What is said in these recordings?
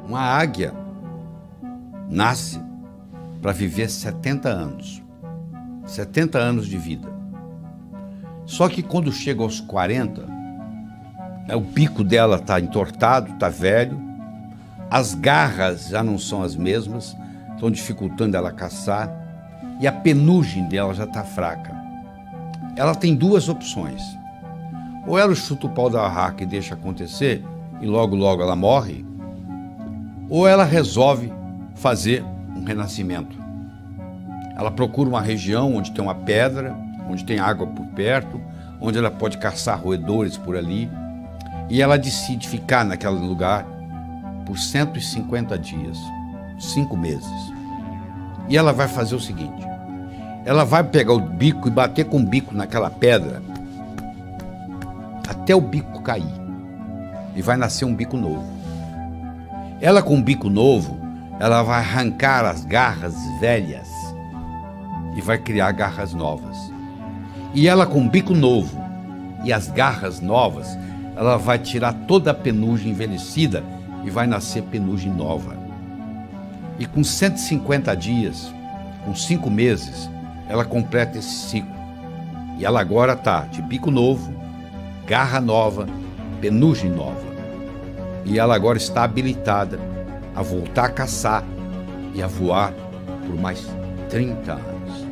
Uma águia nasce para viver 70 anos. 70 anos de vida. Só que quando chega aos 40, o bico dela está entortado, está velho, as garras já não são as mesmas, estão dificultando ela caçar, e a penugem dela já está fraca. Ela tem duas opções. Ou ela chuta o pau da barraca e deixa acontecer, e logo ela morre, ou ela resolve fazer um renascimento. Ela procura uma região onde tem uma pedra, onde tem água por perto, onde ela pode caçar roedores por ali, e ela decide ficar naquele lugar por 150 dias, 5 meses. E ela vai fazer o seguinte: ela vai pegar o bico e bater com o bico naquela pedra até o bico cair, e vai nascer um bico novo. Ela, com um bico novo, ela vai arrancar as garras velhas e vai criar garras novas. E ela, com um bico novo e as garras novas, ela vai tirar toda a penugem envelhecida e vai nascer penugem nova. E com 150 dias, com 5 meses, ela completa esse ciclo. E ela agora está de bico novo, garra nova, penugem nova. E ela agora está habilitada a voltar a caçar e a voar por mais 30 anos.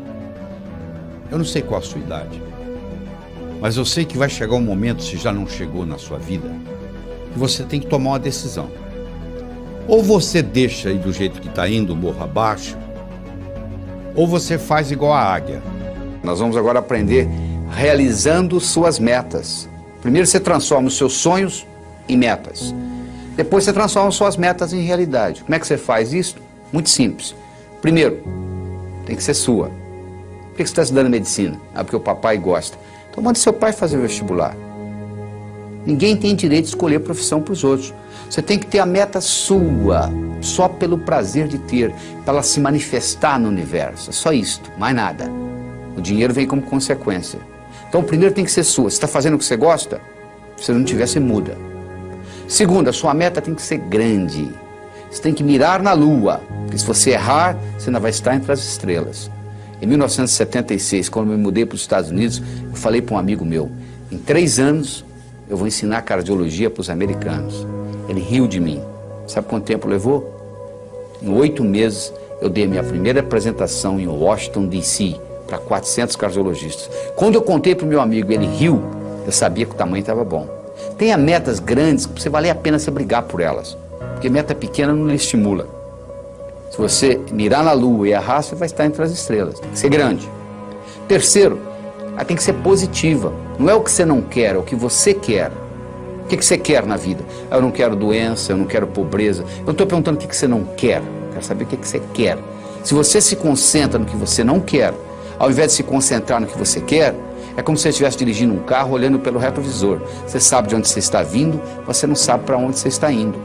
Eu não sei qual a sua idade, mas eu sei que vai chegar um momento, se já não chegou na sua vida, que você tem que tomar uma decisão. Ou você deixa aí do jeito que está indo, morro abaixo, ou você faz igual a águia. Nós vamos agora aprender realizando suas metas. Primeiro você transforma os seus sonhos em metas. Depois você transforma suas metas em realidade. Como é que você faz isso? Muito simples. Primeiro, tem que ser sua. Por que você está estudando medicina? Ah, porque o papai gosta. Então manda seu pai fazer o vestibular. Ninguém tem direito de escolher profissão para os outros. Você tem que ter a meta sua, só pelo prazer de ter, para ela se manifestar no universo. É só isto, mais nada. O dinheiro vem como consequência. Então o primeiro tem que ser sua. Você está fazendo o que você gosta? Se não tiver, você muda. Segundo, a sua meta tem que ser grande. Você tem que mirar na lua, porque se você errar, você ainda vai estar entre as estrelas. Em 1976, quando eu me mudei para os Estados Unidos, eu falei para um amigo meu: em 3 anos eu vou ensinar cardiologia para os americanos. Ele riu de mim. Sabe quanto tempo levou? Em 8 meses eu dei a minha primeira apresentação em Washington, D.C., para 400 cardiologistas. Quando eu contei para o meu amigo, ele riu, eu sabia que o tamanho estava bom. Tenha metas grandes, que você valer a pena você brigar por elas, porque meta pequena não lhe estimula. Se você mirar na lua e errar, você vai estar entre as estrelas. Tem que ser grande. Terceiro, ela tem que ser positiva. Não é o que você não quer, é o que você quer. O que você quer na vida? Eu não quero doença, eu não quero pobreza. Eu estou perguntando o que você não quer. Eu quero saber o que você quer. Se você se concentra no que você não quer, ao invés de se concentrar no que você quer, é como se você estivesse dirigindo um carro olhando pelo retrovisor. Você sabe de onde você está vindo, você não sabe para onde você está indo.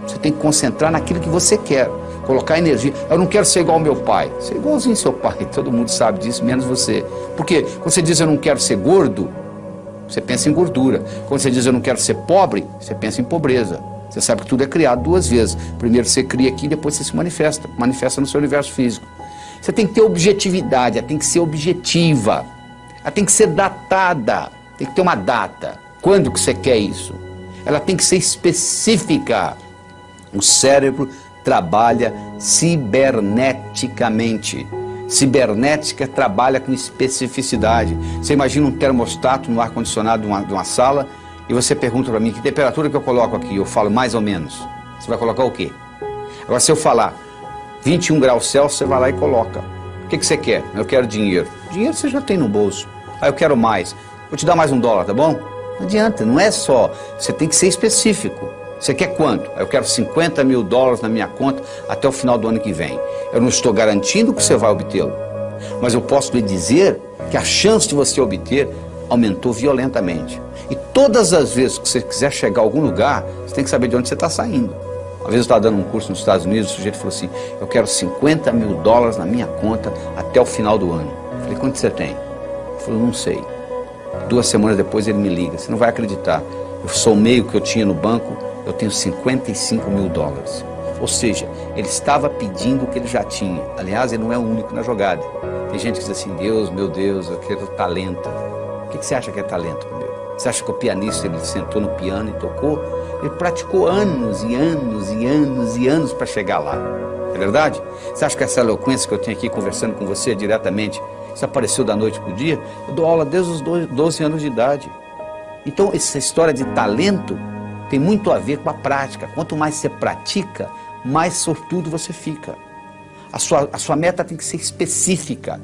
Você tem que concentrar naquilo que você quer, colocar energia. Eu não quero ser igual ao meu pai. Ser igualzinho ao seu pai, todo mundo sabe disso, menos você. Porque quando você diz eu não quero ser gordo, você pensa em gordura. Quando você diz eu não quero ser pobre, você pensa em pobreza. Você sabe que tudo é criado 2 vezes. Primeiro você cria aqui, depois você se manifesta no seu universo físico. Você tem que ter objetividade, ela tem que ser objetiva. Ela tem que ser datada, tem que ter uma data. Quando que você quer isso? Ela tem que ser específica. O cérebro trabalha ciberneticamente. Cibernética trabalha com especificidade. Você imagina um termostato no ar-condicionado de uma sala e você pergunta para mim que temperatura que eu coloco aqui. Eu falo mais ou menos. Você vai colocar o quê? Agora, se eu falar 21 graus Celsius, você vai lá e coloca. O que você quer? Eu quero dinheiro. Dinheiro você já tem no bolso. Ah, eu quero mais. Vou te dar mais $1, tá bom? Não adianta, não é só. Você tem que ser específico. Você quer quanto? Eu quero $50 mil na minha conta até o final do ano que vem. Eu não estou garantindo que você vai obtê-lo, mas eu posso lhe dizer que a chance de você obter aumentou violentamente. E todas as vezes que você quiser chegar a algum lugar, você tem que saber de onde você está saindo. Uma vez eu estava dando um curso nos Estados Unidos, o sujeito falou assim: eu quero $50 mil na minha conta até o final do ano. Eu falei: quanto você tem? Ele falou: não sei. 2 semanas depois ele me liga: você não vai acreditar, eu somei o que eu tinha no banco eu tenho 55 mil dólares. Ou seja, ele estava pedindo o que ele já tinha. Aliás, ele não é o único na jogada. Tem gente que diz assim, Deus, meu Deus, eu quero talento. O que você acha que é talento, meu? Você acha que o pianista, ele sentou no piano e tocou? Ele praticou anos e anos e anos e anos para chegar lá. É verdade? Você acha que essa eloquência que eu tenho aqui conversando com você diretamente, isso apareceu da noite para o dia? Eu dou aula desde os 12 anos de idade. Então, essa história de talento tem muito a ver com a prática. Quanto mais você pratica, mais sortudo você fica. A sua meta tem que ser específica.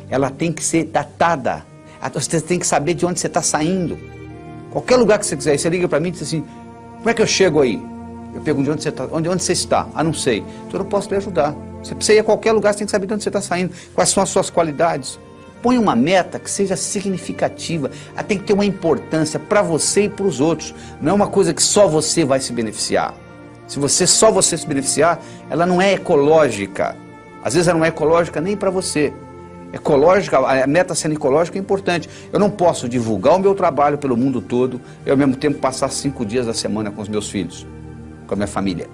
Ela tem que ser datada. Você tem que saber de onde você está saindo. Qualquer lugar que você quiser, você liga para mim e diz assim, como é que eu chego aí? Eu pergunto de onde você está. Onde você está? Ah, não sei. Então eu não posso lhe ajudar. Você precisa ir a qualquer lugar, você tem que saber de onde você está saindo. Quais são as suas qualidades. Põe uma meta que seja significativa. Ela tem que ter uma importância para você e para os outros. Não é uma coisa que só você vai se beneficiar. Se só você se beneficiar, ela não é ecológica. Às vezes ela não é ecológica nem para você. Ecológica, a meta sendo ecológica é importante. Eu não posso divulgar o meu trabalho pelo mundo todo e ao mesmo tempo passar 5 dias da semana com os meus filhos, com a minha família.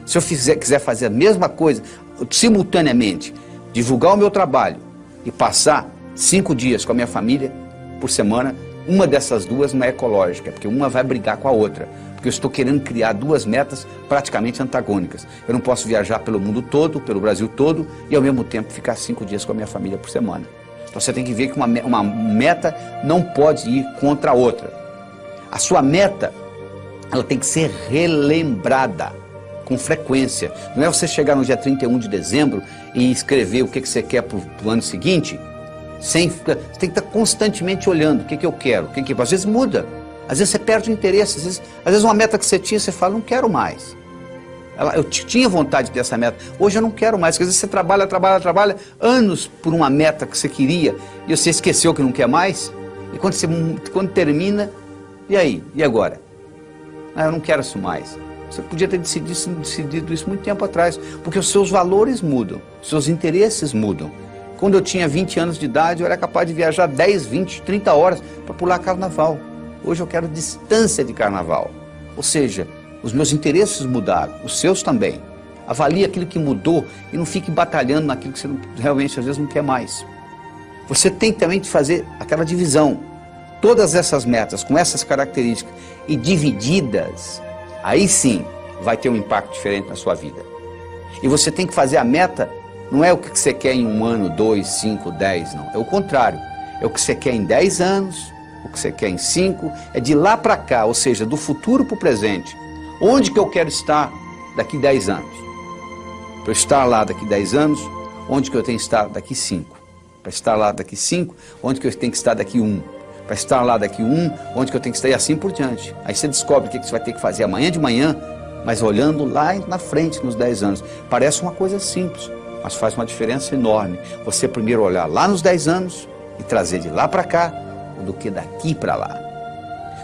Se eu quiser fazer a mesma coisa, simultaneamente, divulgar o meu trabalho e passar 5 dias com a minha família por semana, uma dessas duas não é ecológica, porque uma vai brigar com a outra. Porque eu estou querendo criar duas metas praticamente antagônicas. Eu não posso viajar pelo mundo todo, pelo Brasil todo, e ao mesmo tempo ficar 5 dias com a minha família por semana. Então você tem que ver que uma meta não pode ir contra a outra. A sua meta, ela tem que ser relembrada com frequência. Não é você chegar no dia 31 de dezembro e escrever o que você quer para o ano seguinte. Você tem que estar constantemente olhando o que eu quero. Às vezes muda. Às vezes você perde o interesse, às vezes uma meta que você tinha, você fala, não quero mais. Eu tinha vontade de ter essa meta, hoje eu não quero mais. Às vezes você trabalha anos por uma meta que você queria e você esqueceu que não quer mais. E quando termina, e aí? E agora? Ah, eu não quero isso mais. Você podia ter decidido isso muito tempo atrás, porque os seus valores mudam, os seus interesses mudam. Quando eu tinha 20 anos de idade, eu era capaz de viajar 10, 20, 30 horas para pular carnaval. Hoje eu quero distância de carnaval. Ou seja, os meus interesses mudaram, os seus também. Avalie aquilo que mudou e não fique batalhando naquilo que você realmente às vezes não quer mais. Você tem também de fazer aquela divisão. Todas essas metas com essas características e divididas, aí sim vai ter um impacto diferente na sua vida. E você tem que fazer a meta, não é o que você quer em 1 ano, 2, 5, 10, não. É o contrário. É o que você quer em 10 anos, o que você quer em 5, é de lá para cá, ou seja, do futuro para o presente. Onde que eu quero estar daqui 10 anos? Para eu estar lá daqui 10 anos, onde que eu tenho que estar daqui 5? Para estar lá daqui 5, onde que eu tenho que estar daqui 1? Para estar lá daqui 1, onde que eu tenho que estar e assim por diante. Aí você descobre o que você vai ter que fazer amanhã de manhã, mas olhando lá na frente, nos 10 anos. Parece uma coisa simples, mas faz uma diferença enorme. Você primeiro olhar lá nos 10 anos e trazer de lá para cá, do que daqui para lá.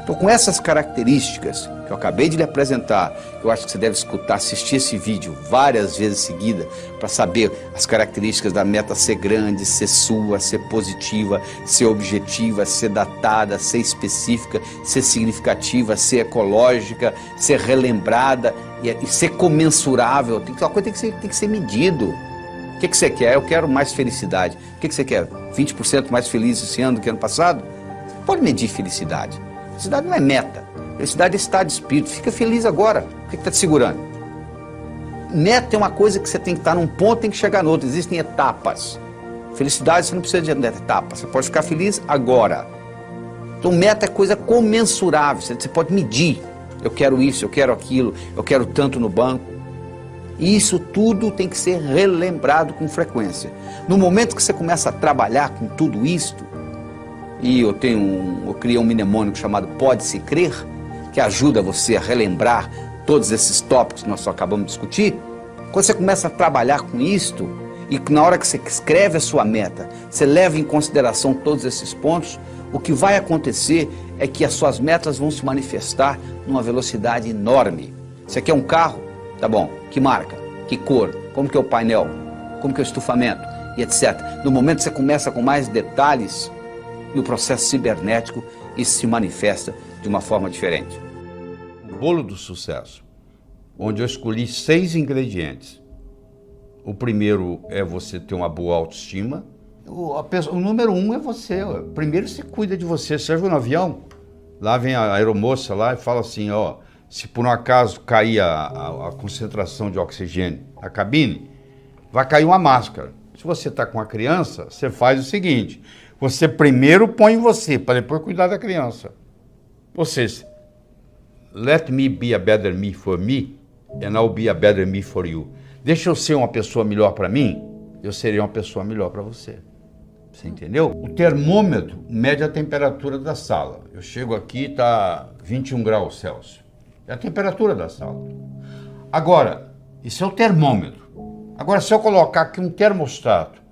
Então, com essas características que eu acabei de lhe apresentar, eu acho que você deve escutar, assistir esse vídeo várias vezes seguidas para saber as características da meta ser grande, ser sua, ser positiva, ser objetiva, ser datada, ser específica, ser significativa, ser ecológica, ser relembrada e ser comensurável. Uma coisa tem que ser medido. O que você quer? Eu quero mais felicidade. O que você quer? 20% mais feliz esse ano do que ano passado? Pode medir felicidade. Felicidade não é meta. Felicidade é estado de espírito. Fica feliz agora. O que está te segurando? Meta é uma coisa que você tem que estar num ponto e tem que chegar no outro. Existem etapas. Felicidade você não precisa de etapas. Você pode ficar feliz agora. Então meta é coisa comensurável. Você pode medir. Eu quero isso, eu quero aquilo, eu quero tanto no banco. E isso tudo tem que ser relembrado com frequência. No momento que você começa a trabalhar com tudo isto, e eu criei um mnemônico chamado Pode-se Crer, que ajuda você a relembrar todos esses tópicos que nós acabamos de discutir. Quando você começa a trabalhar com isto, e na hora que você escreve a sua meta, você leva em consideração todos esses pontos, o que vai acontecer é que as suas metas vão se manifestar numa velocidade enorme. Você quer um carro? Tá bom. Que marca? Que cor? Como que é o painel? Como que é o estufamento? E etc. No momento que você começa com mais detalhes, no processo cibernético, isso se manifesta de uma forma diferente. O bolo do sucesso onde eu escolhi 6 ingredientes. O primeiro é você ter uma boa autoestima. O número 1 é você. Primeiro você cuida de você. Você viu no avião? Lá vem a aeromoça lá e fala assim, ó, se por um acaso cair a concentração de oxigênio na cabine, vai cair uma máscara. Se você está com uma criança, você faz o seguinte, você primeiro põe em você, para depois cuidar da criança. Ou seja, let me be a better me for me, and I'll be a better me for you. Deixa eu ser uma pessoa melhor para mim, eu serei uma pessoa melhor para você. Você entendeu? O termômetro mede a temperatura da sala. Eu chego aqui, está 21 graus Celsius. É a temperatura da sala. Agora, isso é o termômetro. Agora, se eu colocar aqui um termostato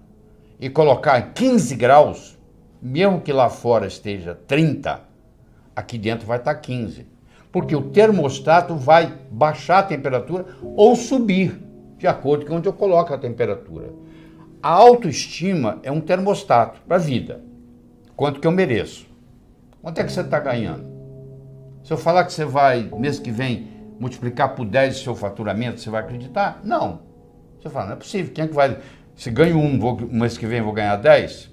e colocar 15 graus, mesmo que lá fora esteja 30, aqui dentro vai estar 15. Porque o termostato vai baixar a temperatura ou subir, de acordo com onde eu coloco a temperatura. A autoestima é um termostato para a vida. Quanto que eu mereço? Quanto é que você está ganhando? Se eu falar que você vai, mês que vem, multiplicar por 10 o seu faturamento, você vai acreditar? Não. Você fala, não é possível. Quem é que vai... Se ganho mês que vem eu vou ganhar 10?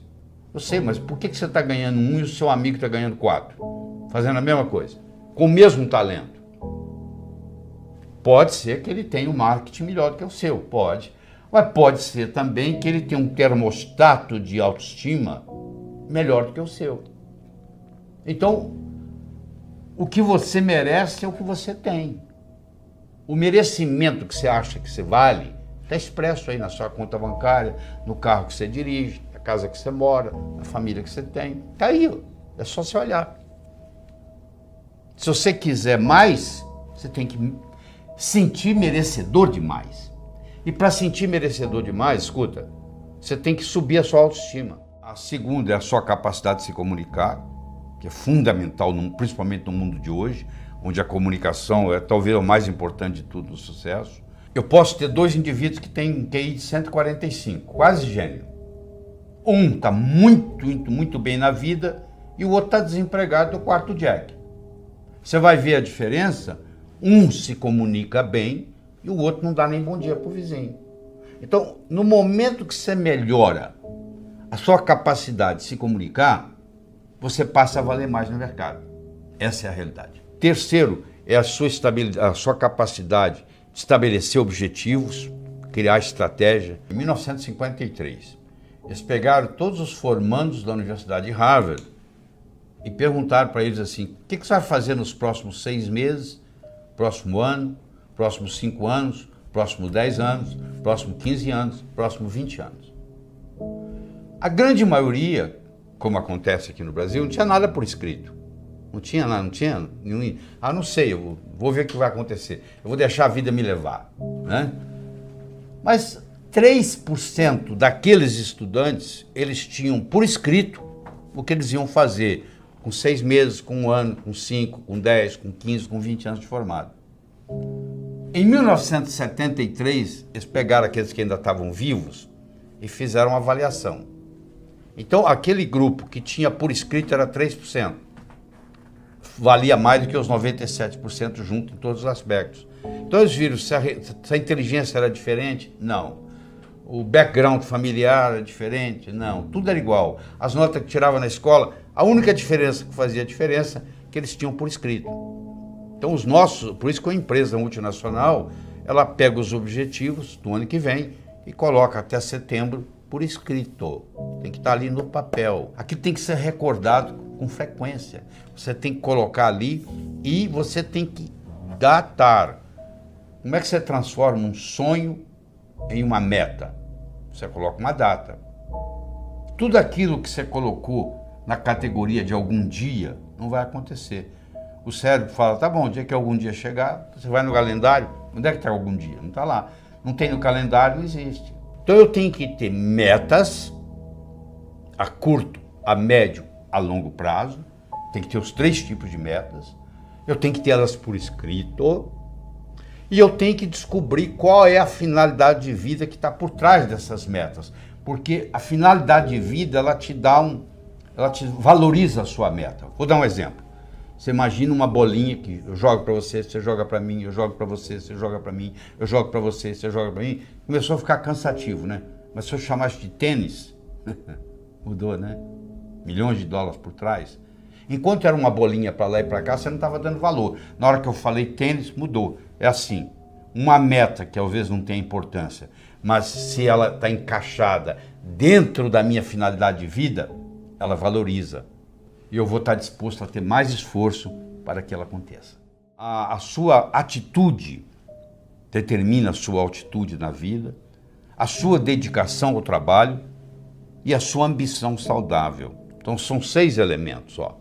Eu sei, mas por que você está ganhando 1 e o seu amigo está ganhando 4? Fazendo a mesma coisa. Com o mesmo talento. Pode ser que ele tenha um marketing melhor do que o seu, pode. Mas pode ser também que ele tenha um termostato de autoestima melhor do que o seu. Então, o que você merece é o que você tem. O merecimento que você acha que você vale está expresso aí na sua conta bancária, no carro que você dirige, na casa que você mora, na família que você tem. Está aí, é só você olhar. Se você quiser mais, você tem que sentir merecedor demais. E para sentir merecedor demais, escuta, você tem que subir a sua autoestima. A segunda é a sua capacidade de se comunicar, que é fundamental, principalmente no mundo de hoje, onde a comunicação é talvez o mais importante de tudo, o sucesso. Eu posso ter 2 indivíduos que têm um QI de 145, quase gênio. Um está muito bem na vida e o outro está desempregado do quarto Jack. Você vai ver a diferença, um se comunica bem e o outro não dá nem bom dia para o vizinho. Então, no momento que você melhora a sua capacidade de se comunicar, você passa a valer mais no mercado. Essa é a realidade. Terceiro, é a sua capacidade de estabelecer objetivos, criar estratégia. Em 1953, eles pegaram todos os formandos da Universidade de Harvard e perguntaram para eles assim, o que você vai fazer nos próximos 6 meses, próximo ano, próximos 5 anos, próximos 10 anos, próximos 15 anos, próximos 20 anos. A grande maioria, como acontece aqui no Brasil, não tinha nada por escrito. Não tinha nenhum... Ah, não sei, eu vou ver o que vai acontecer. Eu vou deixar a vida me levar, né? Mas 3% daqueles estudantes, eles tinham por escrito o que eles iam fazer com 6 meses, com 1 ano, com 5, com 10, com 15, com 20 anos de formado. Em 1973, eles pegaram aqueles que ainda estavam vivos e fizeram uma avaliação. Então, aquele grupo que tinha por escrito era 3%. Valia mais do que os 97% junto em todos os aspectos. Então, eles viram se a inteligência era diferente? Não. O background familiar era diferente? Não. Tudo era igual. As notas que tirava na escola, a única diferença que fazia diferença é que eles tinham por escrito. Então, os nossos, por isso que a empresa multinacional, ela pega os objetivos do ano que vem e coloca até setembro por escrito. Tem que estar ali no papel. Aqui tem que ser recordado com frequência. Você tem que colocar ali e você tem que datar. Como é que você transforma um sonho em uma meta? Você coloca uma data. Tudo aquilo que você colocou na categoria de algum dia não vai acontecer. O cérebro fala, tá bom, o dia que algum dia chegar, você vai no calendário, onde é que está algum dia? Não está lá. Não tem no calendário, não existe. Então eu tenho que ter metas a curto, a médio, a longo prazo. Tem que ter os 3 tipos de metas. Eu tenho que ter elas por escrito. E eu tenho que descobrir qual é a finalidade de vida que está por trás dessas metas. Porque a finalidade de vida, ela te valoriza a sua meta. Vou dar um exemplo. Você imagina uma bolinha que eu jogo para você, você joga para mim, eu jogo para você, você joga para mim, eu jogo para você, você joga para mim. Começou a ficar cansativo, né? Mas se eu chamasse de tênis, mudou, né? Milhões de dólares por trás. Enquanto era uma bolinha para lá e para cá, você não estava dando valor. Na hora que eu falei tênis, mudou. É assim, uma meta que talvez não tenha importância, mas se ela está encaixada dentro da minha finalidade de vida, ela valoriza. E eu vou estar disposto a ter mais esforço para que ela aconteça. A sua atitude determina a sua altitude na vida, a sua dedicação ao trabalho e a sua ambição saudável. Então são 6 elementos, ó.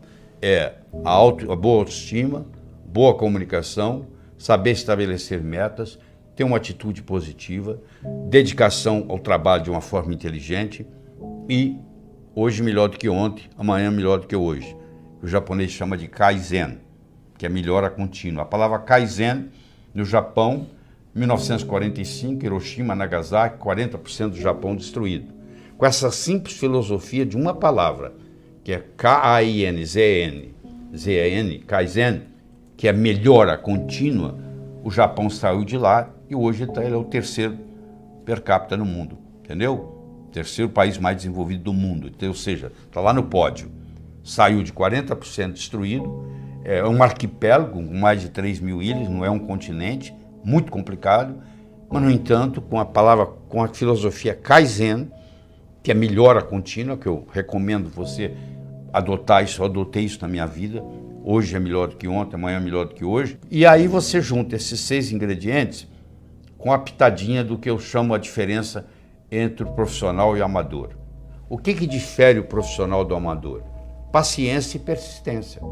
A boa autoestima, boa comunicação, saber estabelecer metas, ter uma atitude positiva, dedicação ao trabalho de uma forma inteligente e hoje melhor do que ontem, amanhã melhor do que hoje. O japonês chama de Kaizen, que é melhora contínua. A palavra Kaizen, no Japão, 1945, Hiroshima, Nagasaki, 40% do Japão destruído. Com essa simples filosofia de uma palavra, que é K-A-I-N-Z-N, Kaizen, que é melhora contínua, o Japão saiu de lá e hoje ele é o 3º per capita no mundo, entendeu? 3º país mais desenvolvido do mundo, então, ou seja, está lá no pódio. Saiu de 40% destruído, é um arquipélago com mais de 3 mil ilhas, não é um continente, muito complicado, mas, no entanto, com a filosofia Kaizen, que é melhora contínua, que eu recomendo você adotar isso, eu adotei isso na minha vida, hoje é melhor do que ontem, amanhã é melhor do que hoje, e aí você junta esses 6 ingredientes com a pitadinha do que eu chamo a diferença entre o profissional e o amador. O que difere o profissional do amador? Paciência e persistência.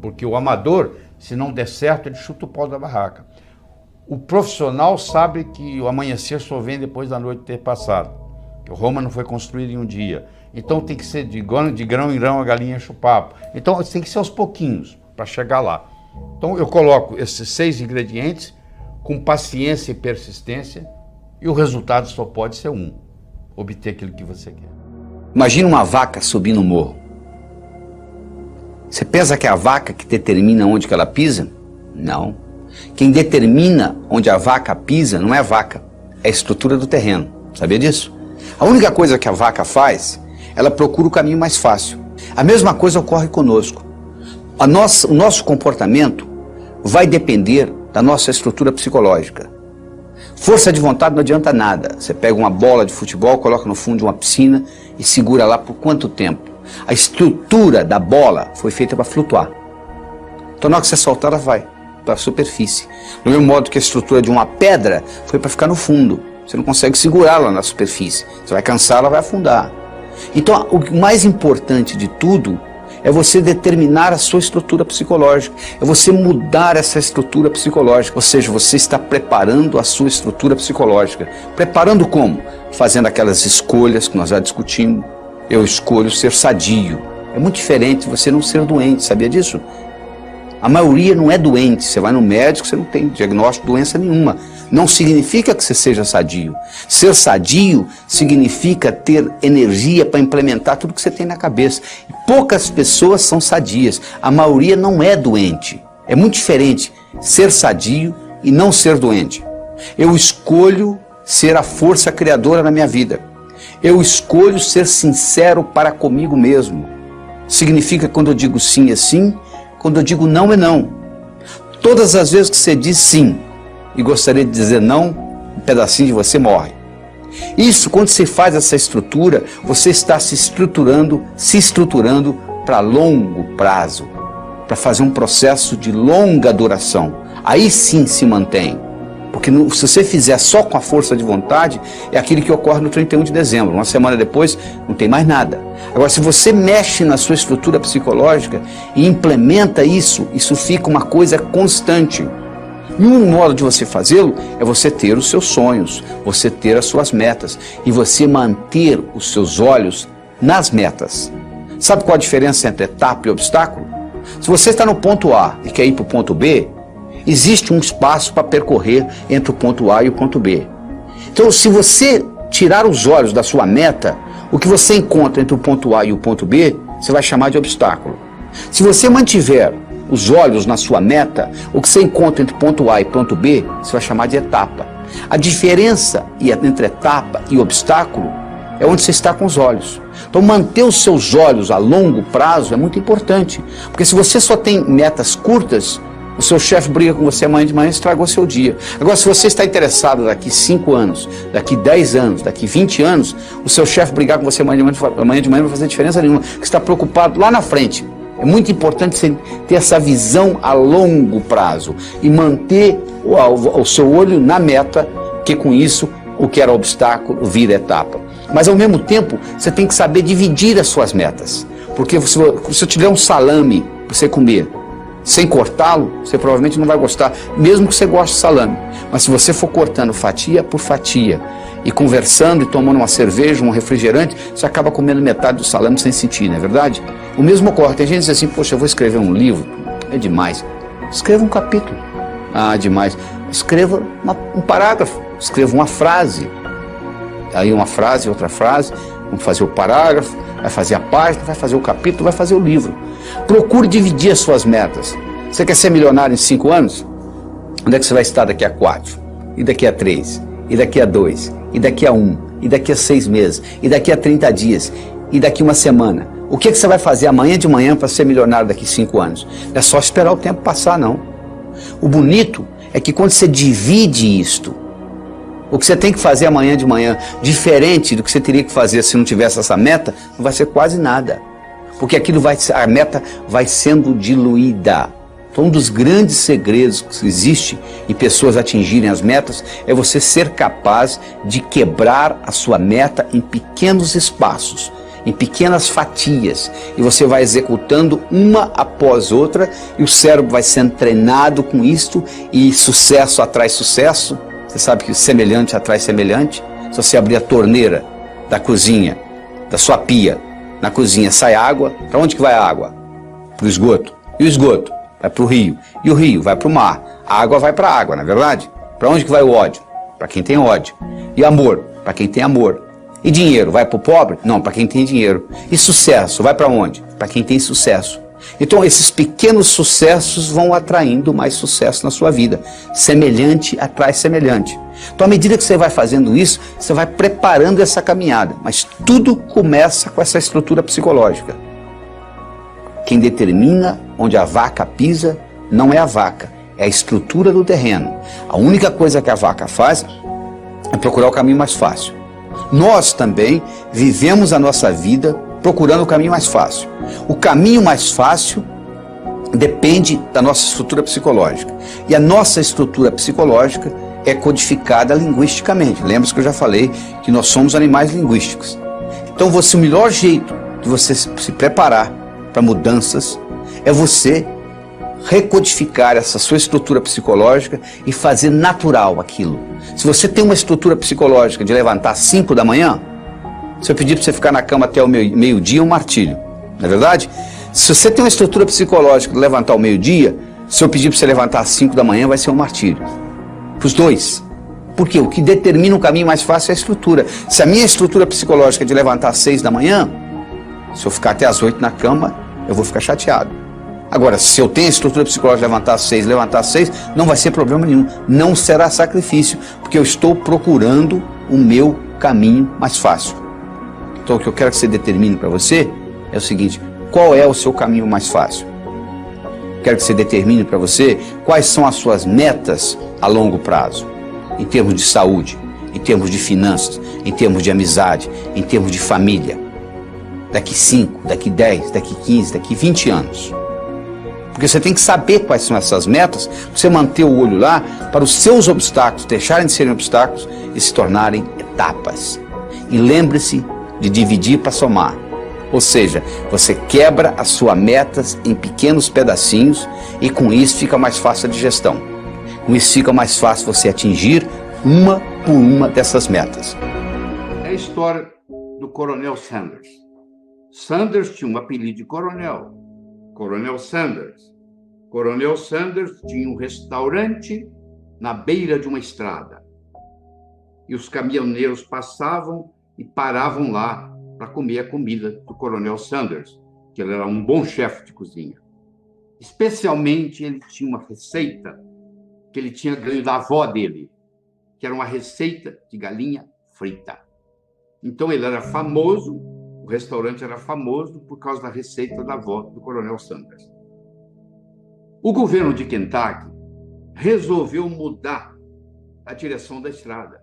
Porque o amador, se não der certo, ele chuta o pau da barraca. O profissional sabe que o amanhecer só vem depois da noite ter passado. Que Roma não foi construída em um dia. Então tem que ser de grão em grão a galinha enche o papo. Então tem que ser aos pouquinhos para chegar lá. Então eu coloco esses 6 ingredientes com paciência e persistência e o resultado só pode ser um: obter aquilo que você quer. Imagina uma vaca subindo o morro. Você pensa que é a vaca que determina onde que ela pisa? Não. Quem determina onde a vaca pisa não é a vaca, é a estrutura do terreno. Sabia disso? A única coisa que a vaca faz, ela procura o caminho mais fácil. A mesma coisa ocorre conosco. O nosso comportamento vai depender da nossa estrutura psicológica. Força de vontade não adianta nada. Você pega uma bola de futebol, coloca no fundo de uma piscina e segura lá por quanto tempo? A estrutura da bola foi feita para flutuar. Então na hora que você soltar, ela vai para a superfície. Do mesmo modo que a estrutura de uma pedra foi para ficar no fundo. Você não consegue segurá-la na superfície. Você vai cansar, ela vai afundar. Então o mais importante de tudo é você determinar a sua estrutura psicológica, é você mudar essa estrutura psicológica, ou seja, você está preparando a sua estrutura psicológica. Preparando como? Fazendo aquelas escolhas que nós já discutimos. Eu escolho ser sadio. É muito diferente de você não ser doente, sabia disso? A maioria não é doente, você vai no médico, você não tem diagnóstico de doença nenhuma. Não significa que você seja sadio. Ser sadio significa ter energia para implementar tudo que você tem na cabeça. E poucas pessoas são sadias, a maioria não é doente. É muito diferente ser sadio e não ser doente. Eu escolho ser a força criadora na minha vida. Eu escolho ser sincero para comigo mesmo. Significa quando eu digo sim é sim, quando eu digo não é não. Todas as vezes que você diz sim e gostaria de dizer não, um pedacinho de você morre. Isso, quando você faz essa estrutura, você está se estruturando para longo prazo, para fazer um processo de longa duração. Aí sim se mantém. Porque se você fizer só com a força de vontade, é aquilo que ocorre no 31 de dezembro. Uma semana depois, não tem mais nada. Agora, se você mexe na sua estrutura psicológica e implementa isso, isso fica uma coisa constante. E um modo de você fazê-lo é você ter os seus sonhos, você ter as suas metas e você manter os seus olhos nas metas. Sabe qual a diferença entre etapa e obstáculo? Se você está no ponto A e quer ir para o ponto B, existe um espaço para percorrer entre o ponto A e o ponto B. Então, se você tirar os olhos da sua meta, o que você encontra entre o ponto A e o ponto B, você vai chamar de obstáculo. Se você mantiver os olhos na sua meta, o que você encontra entre ponto A e ponto B, você vai chamar de etapa. A diferença entre etapa e obstáculo é onde você está com os olhos. Então manter os seus olhos a longo prazo é muito importante, porque se você só tem metas curtas, o seu chefe briga com você amanhã de manhã e estragou seu dia. Agora, se você está interessado daqui 5 anos, daqui 10 anos, daqui 20 anos, o seu chefe brigar com você amanhã de manhã não vai fazer diferença nenhuma, porque você está preocupado lá na frente. É muito importante você ter essa visão a longo prazo e manter o seu olho na meta, que com isso o que era obstáculo vira etapa. Mas ao mesmo tempo, você tem que saber dividir as suas metas. Porque se eu te der um salame para você comer, sem cortá-lo, você provavelmente não vai gostar, mesmo que você goste de salame. Mas se você for cortando fatia por fatia, e conversando e tomando uma cerveja, um refrigerante, você acaba comendo metade do salame sem sentir, não é verdade? O mesmo ocorre. Tem gente que diz assim, poxa, eu vou escrever um livro, é demais. Escreva um capítulo. Ah, demais. Escreva um parágrafo, escreva uma frase. Aí uma frase, outra frase, vamos fazer o parágrafo, vai fazer a página, vai fazer o capítulo, vai fazer o livro. Procure dividir as suas metas. Você quer ser milionário em 5 anos? Onde é que você vai estar daqui a 4? E daqui a 3? E daqui a 2? E daqui a 1? E daqui a 6 meses? E daqui a 30 dias? E daqui a uma semana? O que você vai fazer amanhã de manhã para ser milionário daqui a 5 anos? Não é só esperar o tempo passar, não. O bonito é que quando você divide isto, o que você tem que fazer amanhã de manhã, diferente do que você teria que fazer se não tivesse essa meta, não vai ser quase nada. Porque a meta vai sendo diluída. Então, um dos grandes segredos que existe em pessoas atingirem as metas é você ser capaz de quebrar a sua meta em pequenos espaços, em pequenas fatias, e você vai executando uma após outra, e o cérebro vai sendo treinado com isto, e sucesso atrai sucesso. Você sabe que semelhante atrai semelhante. Se você abrir a torneira da cozinha, da sua pia, na cozinha sai água, para onde que vai a água? Para o esgoto. E o esgoto vai para o rio. E o rio vai para o mar. A água vai para a água, não é verdade? Para onde que vai o ódio? Para quem tem ódio. E amor? Para quem tem amor. E dinheiro? Vai para o pobre? Não, para quem tem dinheiro. E sucesso? Vai para onde? Para quem tem sucesso. Então esses pequenos sucessos vão atraindo mais sucesso na sua vida. Semelhante atrai semelhante. Então à medida que você vai fazendo isso, você vai preparando essa caminhada. Mas tudo começa com essa estrutura psicológica. Quem determina onde a vaca pisa não é a vaca, é a estrutura do terreno. A única coisa que a vaca faz é procurar o caminho mais fácil. Nós também vivemos a nossa vida procurando o caminho mais fácil. O caminho mais fácil depende da nossa estrutura psicológica. E a nossa estrutura psicológica é codificada linguisticamente. Lembra-se que eu já falei que nós somos animais linguísticos. Então o melhor jeito de você se preparar para mudanças é você recodificar essa sua estrutura psicológica e fazer natural aquilo. Se você tem uma estrutura psicológica de levantar às 5 da manhã, se eu pedir para você ficar na cama até o meio-dia, é um martírio, não é verdade? Se você tem uma estrutura psicológica de levantar ao meio-dia, se eu pedir para você levantar às 5 da manhã, vai ser um martírio. Para os dois. Porque o que determina um caminho mais fácil é a estrutura. Se a minha estrutura psicológica é de levantar às 6 da manhã, se eu ficar até às 8 na cama, eu vou ficar chateado. Agora, se eu tenho a estrutura psicológica de levantar às 6, não vai ser problema nenhum. Não será sacrifício, porque eu estou procurando o meu caminho mais fácil. Então, o que eu quero que você determine para você é o seguinte: qual é o seu caminho mais fácil? Quero que você determine para você quais são as suas metas a longo prazo, em termos de saúde, em termos de finanças, em termos de amizade, em termos de família. Daqui 5, daqui 10, daqui 15, daqui 20 anos. Porque você tem que saber quais são essas metas, para você manter o olho lá, para os seus obstáculos deixarem de serem obstáculos e se tornarem etapas. E lembre-se de dividir para somar. Ou seja, você quebra as suas metas em pequenos pedacinhos e com isso fica mais fácil a digestão. Com isso fica mais fácil você atingir uma por uma dessas metas. É a história do Coronel Sanders. Sanders tinha um apelido de coronel. Coronel Sanders. Coronel Sanders tinha um restaurante na beira de uma estrada. E os caminhoneiros passavam e paravam lá para comer a comida do Coronel Sanders, que ele era um bom chefe de cozinha. Especialmente, ele tinha uma receita que ele tinha ganho da avó dele, que era uma receita de galinha frita. Então, ele era famoso, o restaurante era famoso por causa da receita da avó do Coronel Sanders. O governo de Kentucky resolveu mudar a direção da estrada.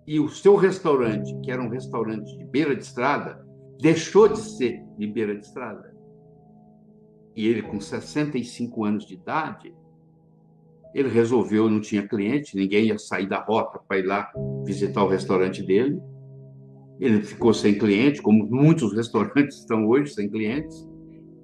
E o seu restaurante, que era um restaurante de beira de estrada, deixou de ser de beira de estrada. E ele, com 65 anos de idade, ele resolveu, não tinha cliente, ninguém ia sair da rota para ir lá visitar o restaurante dele. Ele ficou sem cliente, como muitos restaurantes estão hoje, sem clientes.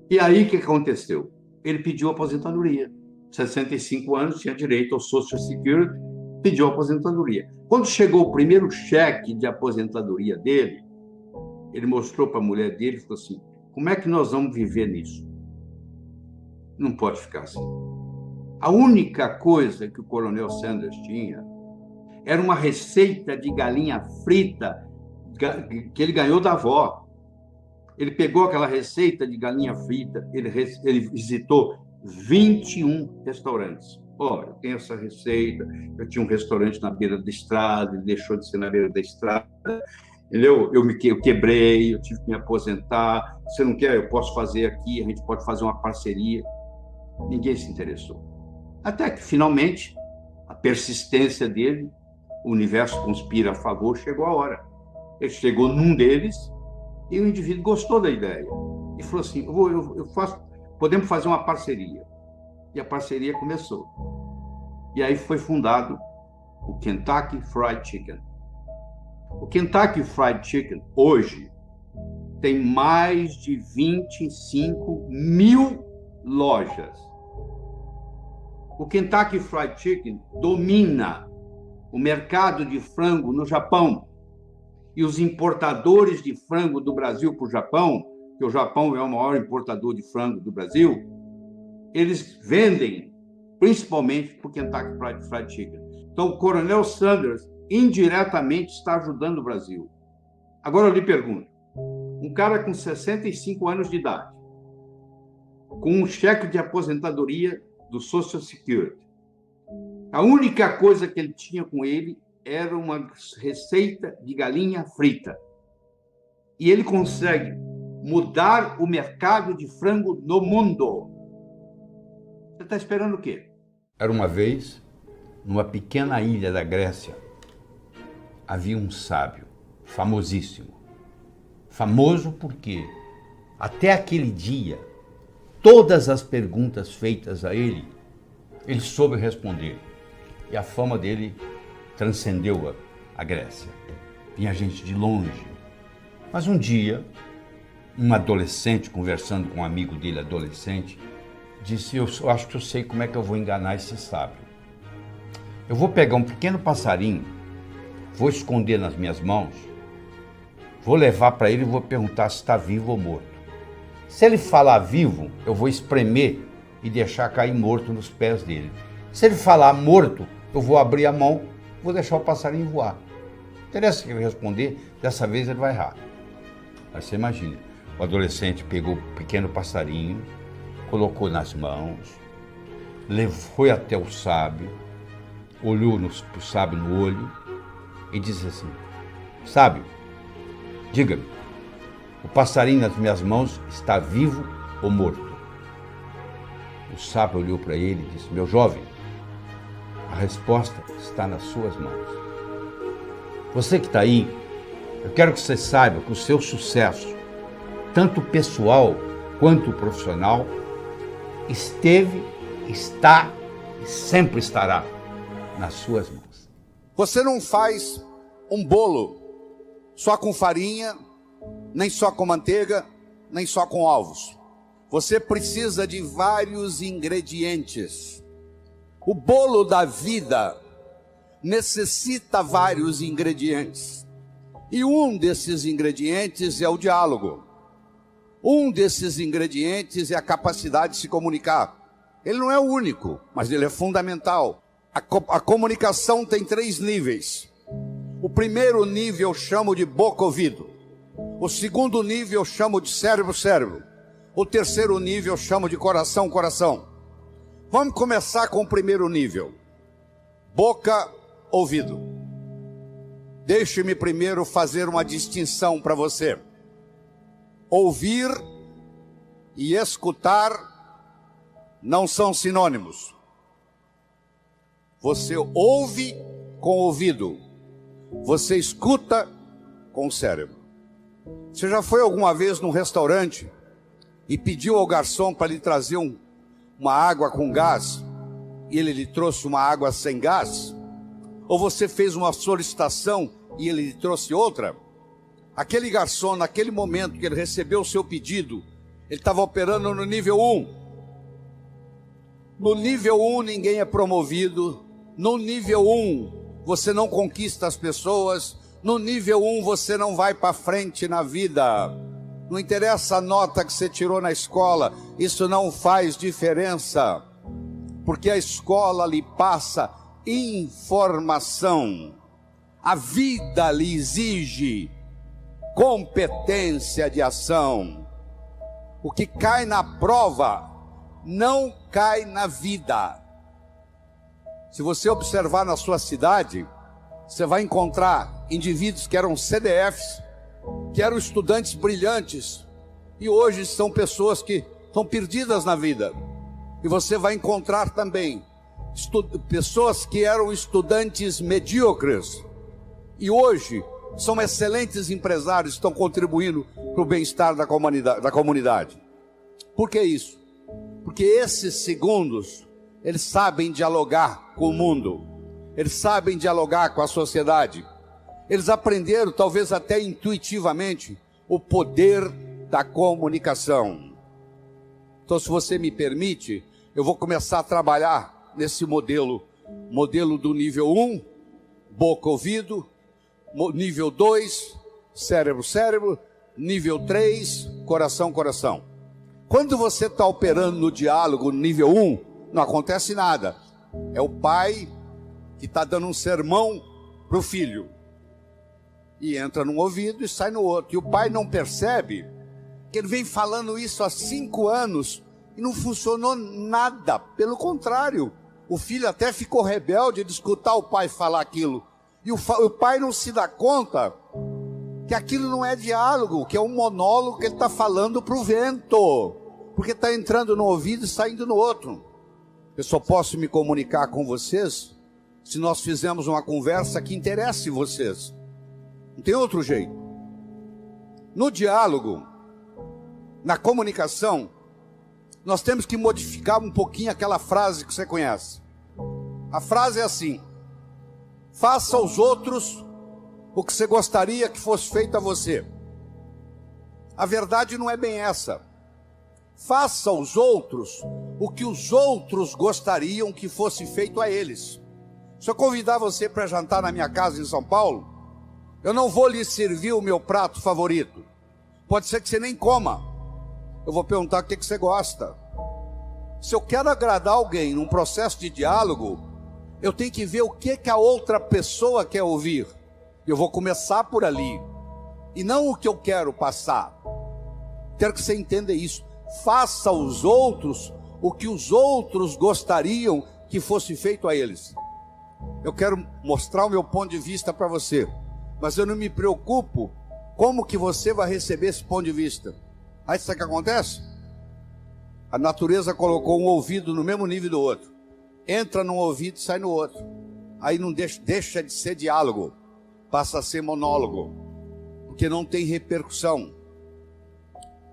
E aí, o que aconteceu? Ele pediu aposentadoria. 65 anos, tinha direito ao Social Security, pediu aposentadoria. Quando chegou o primeiro cheque de aposentadoria dele, ele mostrou para a mulher dele e falou assim: como é que nós vamos viver nisso? Não pode ficar assim. A única coisa que o Coronel Sanders tinha era uma receita de galinha frita que ele ganhou da avó. Ele pegou aquela receita de galinha frita, ele visitou 21 restaurantes. Olha, eu tenho essa receita, eu tinha um restaurante na beira da estrada, ele deixou de ser na beira da estrada, entendeu? Eu quebrei, eu tive que me aposentar. Você não quer? Eu posso fazer aqui, a gente pode fazer uma parceria. Ninguém se interessou. Até que, finalmente, a persistência dele, o universo conspira a favor, chegou a hora. Ele chegou num deles e o indivíduo gostou da ideia. E falou assim: podemos fazer uma parceria. E a parceria começou. E aí foi fundado o Kentucky Fried Chicken. O Kentucky Fried Chicken, hoje, tem mais de 25 mil lojas. O Kentucky Fried Chicken domina o mercado de frango no Japão. E os importadores de frango do Brasil para o Japão, que o Japão é o maior importador de frango do Brasil, eles vendem principalmente para o Kentucky Fried Chicken. Então, o Coronel Sanders indiretamente está ajudando o Brasil. Agora eu lhe pergunto, um cara com 65 anos de idade, com um cheque de aposentadoria do Social Security, a única coisa que ele tinha com ele era uma receita de galinha frita. E ele consegue mudar o mercado de frango no mundo. Você está esperando o quê? Era uma vez, numa pequena ilha da Grécia, havia um sábio famosíssimo. Famoso porque, até aquele dia, todas as perguntas feitas a ele soube responder. E a fama dele transcendeu a Grécia. Vinha gente de longe. Mas um dia, um adolescente, conversando com um amigo dele adolescente, disse: eu acho que eu sei como é que eu vou enganar esse sábio. Eu vou pegar um pequeno passarinho, vou esconder nas minhas mãos, vou levar para ele e vou perguntar se está vivo ou morto. Se ele falar vivo, eu vou espremer e deixar cair morto nos pés dele. Se ele falar morto, eu vou abrir a mão, vou deixar o passarinho voar. Interessa que ele responder, dessa vez ele vai errar. Aí você imagina, o adolescente pegou o pequeno passarinho, colocou nas mãos, foi até o sábio, olhou pro sábio no olho e disse assim: sábio, diga-me, o passarinho nas minhas mãos está vivo ou morto? O sábio olhou para ele e disse: meu jovem, a resposta está nas suas mãos. Você que está aí, eu quero que você saiba que o seu sucesso, tanto pessoal quanto profissional, esteve, está e sempre estará nas suas mãos. Você não faz um bolo só com farinha, nem só com manteiga, nem só com ovos. Você precisa de vários ingredientes. O bolo da vida necessita vários ingredientes. E um desses ingredientes é o diálogo. Um desses ingredientes é a capacidade de se comunicar. Ele não é o único, mas ele é fundamental. A comunicação tem 3 níveis. O primeiro nível eu chamo de boca-ouvido. O segundo nível eu chamo de cérebro-cérebro. O terceiro nível eu chamo de coração, coração. Vamos começar com o primeiro nível. Boca, ouvido. Deixe-me primeiro fazer uma distinção para você. Ouvir e escutar não são sinônimos. Você ouve com o ouvido, você escuta com o cérebro. Você já foi alguma vez num restaurante e pediu ao garçom para lhe trazer uma água com gás e ele lhe trouxe uma água sem gás? Ou você fez uma solicitação e ele lhe trouxe outra? Aquele garçom, naquele momento que ele recebeu o seu pedido, ele estava operando no nível 1. No nível 1 ninguém é promovido. No nível 1 você não conquista as pessoas. No nível 1 você não vai para frente na vida. Não interessa a nota que você tirou na escola, isso não faz diferença. Porque a escola lhe passa informação. A vida lhe exige competência de ação. O que cai na prova não cai na vida. Se você observar na sua cidade, você vai encontrar indivíduos que eram CDFs, que eram estudantes brilhantes, e hoje são pessoas que estão perdidas na vida. E você vai encontrar também pessoas que eram estudantes medíocres, e hoje são excelentes empresários, estão contribuindo para o bem-estar da comunidade. Por que isso? Porque esses segundos, eles sabem dialogar com o mundo, eles sabem dialogar com a sociedade, eles aprenderam, talvez até intuitivamente, o poder da comunicação. Então, se você me permite, eu vou começar a trabalhar nesse modelo do nível 1, boca, ouvido, nível 2, cérebro, cérebro, nível 3, coração, coração. Quando você está operando no diálogo no nível 1, não acontece nada. É o pai que está dando um sermão para o filho. E entra num ouvido e sai no outro. E o pai não percebe que ele vem falando isso há 5 anos e não funcionou nada. Pelo contrário, o filho até ficou rebelde de escutar o pai falar aquilo. E o pai não se dá conta que aquilo não é diálogo, que é um monólogo que ele está falando para o vento. Porque está entrando no ouvido e saindo no outro. Eu só posso me comunicar com vocês se nós fizermos uma conversa que interesse vocês. Não tem outro jeito. No diálogo, na comunicação, nós temos que modificar um pouquinho aquela frase que você conhece. A frase é assim: faça aos outros o que você gostaria que fosse feito a você. A verdade não é bem essa. Faça aos outros o que os outros gostariam que fosse feito a eles. Se eu convidar você para jantar na minha casa em São Paulo, eu não vou lhe servir o meu prato favorito. Pode ser que você nem coma. Eu vou perguntar o que você gosta. Se eu quero agradar alguém num processo de diálogo, eu tenho que ver o que a outra pessoa quer ouvir. Eu vou começar por ali. E não o que eu quero passar. Quero que você entenda isso. Faça aos outros o que os outros gostariam que fosse feito a eles. Eu quero mostrar o meu ponto de vista para você, mas eu não me preocupo como que você vai receber esse ponto de vista. Aí sabe o que acontece? A natureza colocou um ouvido no mesmo nível do outro. Entra num ouvido e sai no outro. Aí não deixa de ser diálogo, passa a ser monólogo, porque não tem repercussão.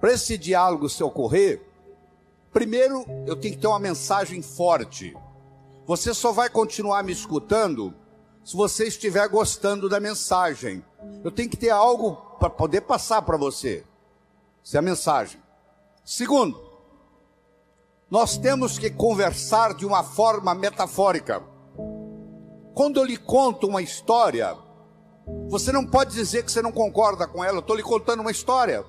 Para esse diálogo se ocorrer, primeiro eu tenho que ter uma mensagem forte. Você só vai continuar me escutando se você estiver gostando da mensagem. Eu tenho que ter algo para poder passar para você. Essa é a mensagem. Segundo, nós temos que conversar de uma forma metafórica. Quando eu lhe conto uma história, você não pode dizer que você não concorda com ela. Eu estou lhe contando uma história.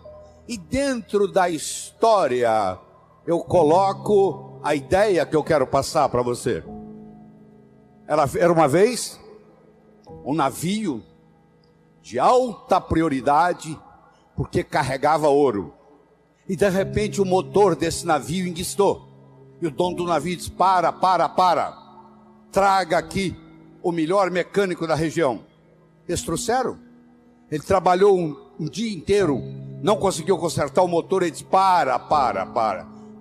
E dentro da história, eu coloco a ideia que eu quero passar para você. Era uma vez um navio de alta prioridade, porque carregava ouro. E de repente o motor desse navio enguiçou. E o dono do navio disse: para. Traga aqui o melhor mecânico da região. Eles trouxeram. Ele trabalhou um dia inteiro, não conseguiu consertar o motor. Ele disse: para.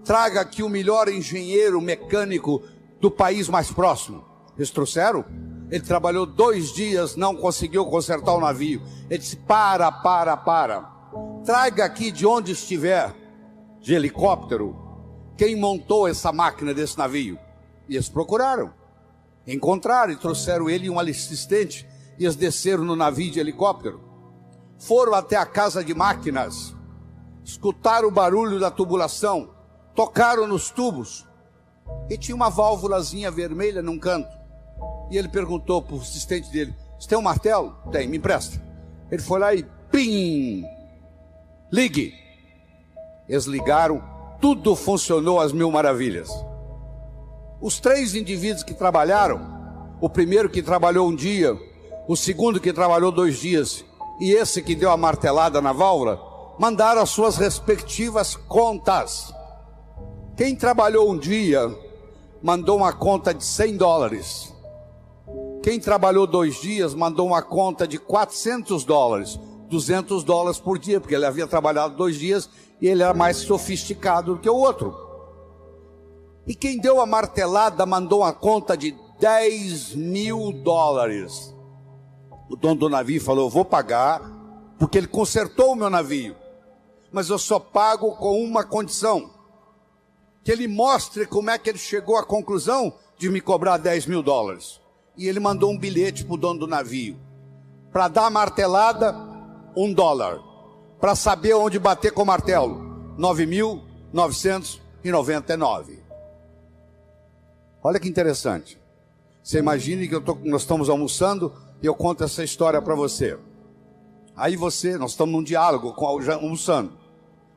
Traga aqui o melhor engenheiro mecânico do país mais próximo. Eles trouxeram. Ele trabalhou 2 dias, não conseguiu consertar o navio. Ele disse: para. Traga aqui de onde estiver, de helicóptero, quem montou essa máquina desse navio. E eles procuraram, encontraram e trouxeram ele e um assistente. E eles desceram no navio de helicóptero, foram até a casa de máquinas, escutaram o barulho da tubulação, tocaram nos tubos, e tinha uma válvulazinha vermelha num canto. E ele perguntou para o assistente dele: você tem um martelo? Tem, me empresta. Ele foi lá e pim, ligue. Eles ligaram, tudo funcionou às mil maravilhas. Os 3 indivíduos que trabalharam, o primeiro que trabalhou 1 dia, o segundo que trabalhou 2 dias, e esse que deu a martelada na válvula, mandaram as suas respectivas contas. Quem trabalhou 1 dia, mandou uma conta de $100. Quem trabalhou 2 dias, mandou uma conta de $400, $200 por dia, porque ele havia trabalhado 2 dias e ele era mais sofisticado do que o outro. E quem deu a martelada mandou uma conta de $10.000. O dono do navio falou: eu vou pagar, porque ele consertou o meu navio, mas eu só pago com uma condição: que ele mostre como é que ele chegou à conclusão de me cobrar $10.000. E ele mandou um bilhete para o dono do navio: para dar a martelada, $1. Para saber onde bater com o martelo, 9.999. Olha que interessante. Você imagine que nós estamos almoçando e eu conto essa história para você. Aí nós estamos num diálogo, almoçando.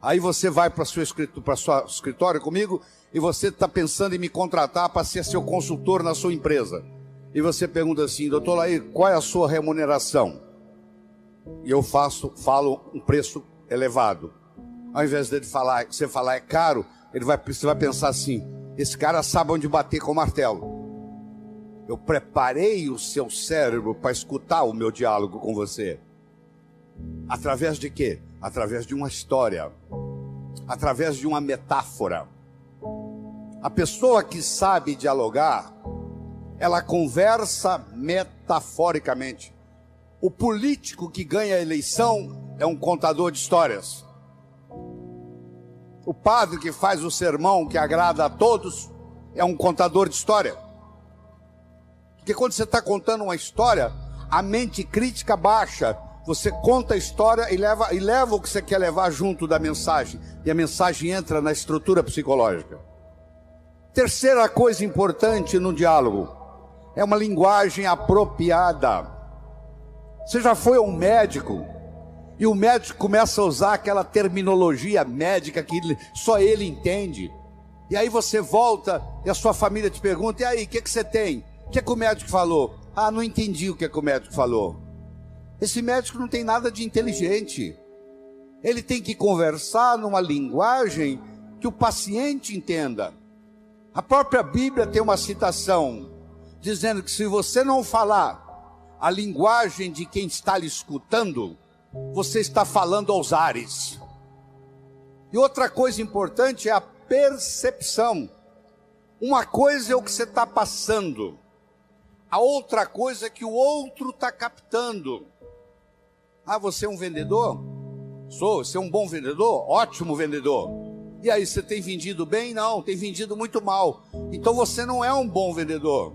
Aí você vai para o seu escritório comigo e você está pensando em me contratar para ser seu consultor na sua empresa. E você pergunta assim: doutor Laí, qual é a sua remuneração? E eu falo um preço elevado. Ao invés de você falar é caro, você vai pensar assim: esse cara sabe onde bater com o martelo. Eu preparei o seu cérebro para escutar o meu diálogo com você. Através de quê? Através de uma história, através de uma metáfora. A pessoa que sabe dialogar, ela conversa metaforicamente. O político que ganha a eleição é um contador de histórias. O padre que faz o sermão que agrada a todos é um contador de história. Porque quando você está contando uma história, a mente crítica baixa. Você conta a história e leva o que você quer levar junto da mensagem. E a mensagem entra na estrutura psicológica. Terceira coisa importante no diálogo é uma linguagem apropriada. Você já foi a um médico e o médico começa a usar aquela terminologia médica que só ele entende. E aí você volta e a sua família te pergunta: e aí, o que você tem? O que o médico falou? Ah, não entendi o que o médico falou. Esse médico não tem nada de inteligente. Ele tem que conversar numa linguagem que o paciente entenda. A própria Bíblia tem uma citação dizendo que se você não falar a linguagem de quem está lhe escutando, você está falando aos ares. E outra coisa importante é a percepção. Uma coisa é o que você está passando, a outra coisa é que o outro está captando. Ah, você é um vendedor? Sou. Você é um bom vendedor? Ótimo vendedor. E aí, você tem vendido bem? Não, tem vendido muito mal. Então você não é um bom vendedor.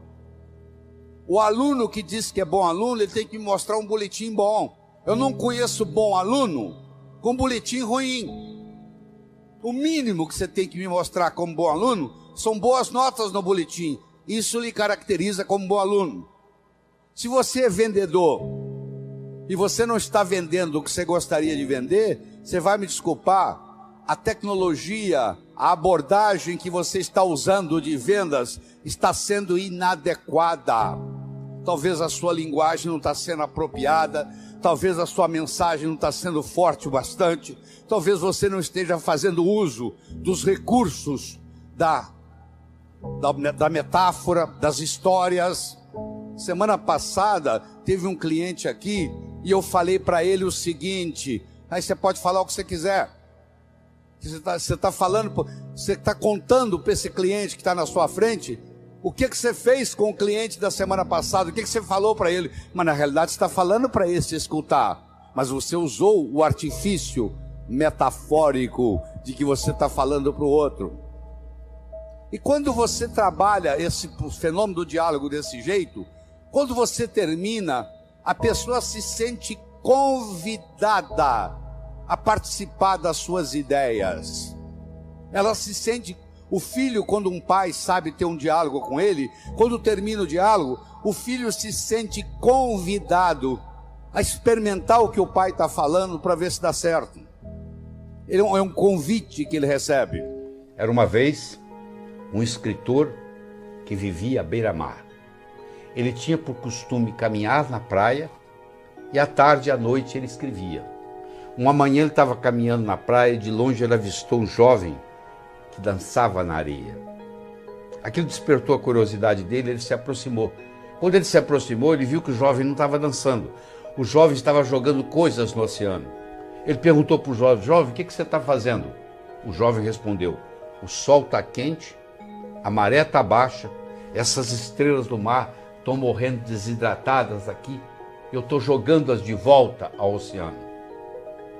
O aluno que diz que é bom aluno, ele tem que me mostrar um boletim bom. Eu não conheço bom aluno com boletim ruim. O mínimo que você tem que me mostrar como bom aluno são boas notas no boletim. Isso lhe caracteriza como bom aluno. Se você é vendedor e você não está vendendo o que você gostaria de vender, você vai me desculpar, a tecnologia, a abordagem que você está usando de vendas está sendo inadequada. talvez a sua linguagem não está sendo apropriada, talvez a sua mensagem não está sendo forte o bastante, talvez você não esteja fazendo uso dos recursos da metáfora, das histórias. Semana passada teve um cliente aqui e eu falei para ele o seguinte: aí você pode falar o que você quiser. Você está falando, você está contando para esse cliente que está na sua frente o que você fez com o cliente da semana passada, o que você falou para ele. Mas na realidade você está falando para esse escutar, mas você usou o artifício metafórico de que você está falando para o outro. E quando você trabalha esse fenômeno do diálogo desse jeito, quando você termina, a pessoa se sente convidada a participar das suas ideias. Ela se sente... O filho, quando um pai sabe ter um diálogo com ele, quando termina o diálogo, o filho se sente convidado a experimentar o que o pai está falando para ver se dá certo. É um convite que ele recebe. Era uma vez um escritor que vivia à beira-mar. Ele tinha por costume caminhar na praia e à tarde e à noite ele escrevia. Uma manhã ele estava caminhando na praia e de longe ele avistou um jovem que dançava na areia. Aquilo despertou a curiosidade dele, ele se aproximou. Quando ele se aproximou, ele viu que o jovem não estava dançando. O jovem estava jogando coisas no oceano. Ele perguntou para o jovem: jovem, o que você está fazendo? O jovem respondeu: o sol está quente, a maré está baixa, essas estrelas do mar estão morrendo desidratadas aqui, eu estou jogando-as de volta ao oceano.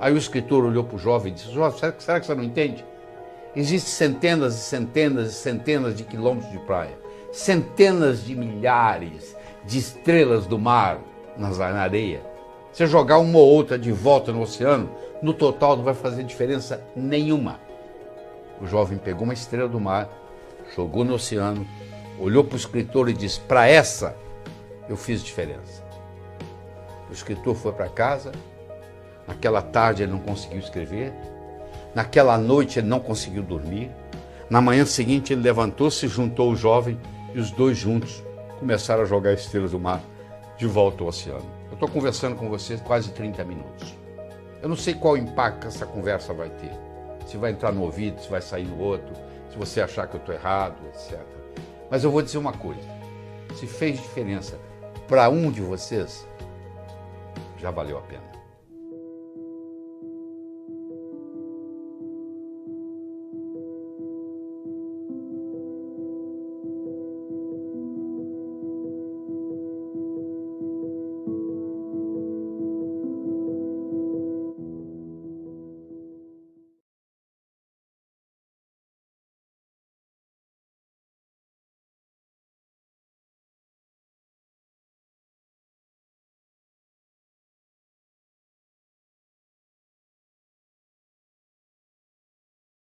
Aí o escritor olhou para o jovem e disse: jovem, será que você não entende? Existem centenas e centenas e centenas de quilômetros de praia, centenas de milhares de estrelas do mar na areia. Você jogar uma ou outra de volta no oceano, no total não vai fazer diferença nenhuma. O jovem pegou uma estrela do mar, jogou no oceano, olhou para o escritor e disse: para essa eu fiz diferença. O escritor foi para casa. Naquela tarde ele não conseguiu escrever. Naquela noite ele não conseguiu dormir. Na manhã seguinte ele levantou-se, juntou o jovem e os dois juntos começaram a jogar estrelas do mar de volta ao oceano. Eu estou conversando com vocês quase 30 minutos. Eu não sei qual impacto essa conversa vai ter. Se vai entrar no ouvido, se vai sair no outro, se você achar que eu estou errado, etc. Mas eu vou dizer uma coisa: se fez diferença para um de vocês, já valeu a pena.